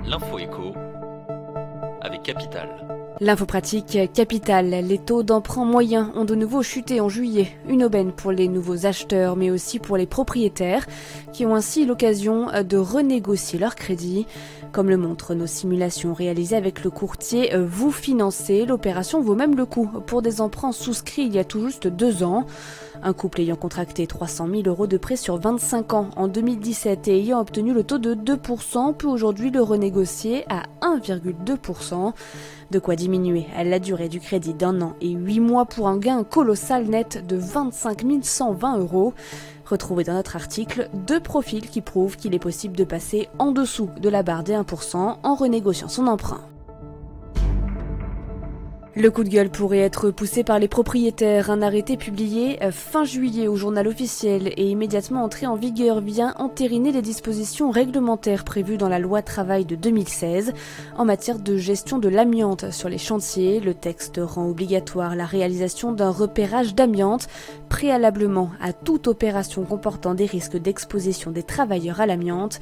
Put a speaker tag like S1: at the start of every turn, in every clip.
S1: L'info écho avec Capital.
S2: L'info pratique Capital. Les taux d'emprunt moyens ont de nouveau chuté en juillet. Une aubaine pour les nouveaux acheteurs, mais aussi pour les propriétaires, qui ont ainsi l'occasion de renégocier leur crédit. Comme le montrent nos simulations réalisées avec le courtier Vous Financez, l'opération vaut même le coup pour des emprunts souscrits il y a tout juste 2 ans. Un couple ayant contracté 300 000 € de prêt sur 25 ans en 2017 et ayant obtenu le taux de 2% peut aujourd'hui le renégocier à 1,2%. De quoi diminuer la durée du crédit d'1 an et 8 mois pour un gain colossal net de 25 120 €. Retrouvez dans notre article 2 profils qui prouvent qu'il est possible de passer en dessous de la barre des 1% en renégociant son emprunt. Le coup de gueule pourrait être poussé par les propriétaires. Un arrêté publié fin juillet au journal officiel et immédiatement entré en vigueur vient entériner les dispositions réglementaires prévues dans la loi travail de 2016 en matière de gestion de l'amiante sur les chantiers. Le texte rend obligatoire la réalisation d'un repérage d'amiante préalablement à toute opération comportant des risques d'exposition des travailleurs à l'amiante.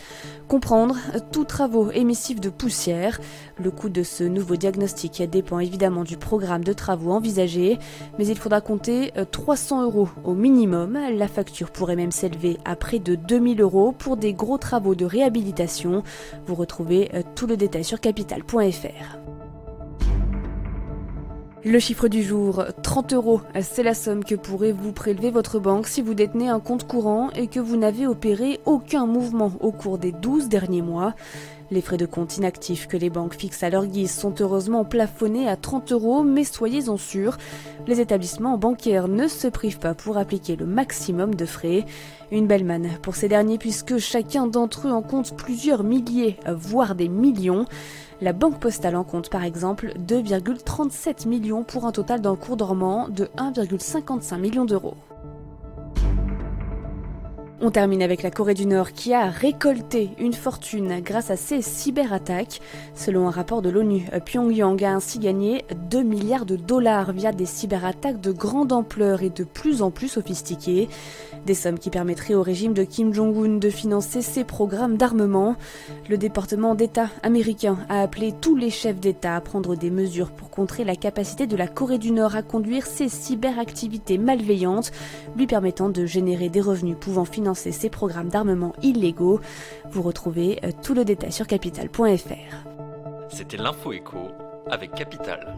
S2: Comprendre tous travaux émissifs de poussière. Le coût de ce nouveau diagnostic dépend évidemment du programme de travaux envisagé, mais il faudra compter 300 € au minimum. La facture pourrait même s'élever à près de 2000 € pour des gros travaux de réhabilitation. Vous retrouvez tout le détail sur capital.fr. Le chiffre du jour, 30 €, c'est la somme que pourrait vous prélever votre banque si vous détenez un compte courant et que vous n'avez opéré aucun mouvement au cours des 12 derniers mois. Les frais de compte inactifs que les banques fixent à leur guise sont heureusement plafonnés à 30 €, mais soyez-en sûrs, les établissements bancaires ne se privent pas pour appliquer le maximum de frais. Une belle manne pour ces derniers puisque chacun d'entre eux en compte plusieurs milliers, voire des millions. La Banque Postale en compte par exemple 2,37 millions pour un total d'un cours dormant de 1,55 million d'euros. On termine avec la Corée du Nord qui a récolté une fortune grâce à ses cyberattaques. Selon un rapport de l'ONU, Pyongyang a ainsi gagné 2 milliards de dollars via des cyberattaques de grande ampleur et de plus en plus sophistiquées. Des sommes qui permettraient au régime de Kim Jong-un de financer ses programmes d'armement. Le département d'État américain a appelé tous les chefs d'État à prendre des mesures pour contrer la capacité de la Corée du Nord à conduire ses cyberactivités malveillantes, lui permettant de générer des revenus pouvant financer ses programmes d'armement illégaux. Vous retrouvez tout le détail sur capital.fr.
S1: C'était l'info écho avec Capital.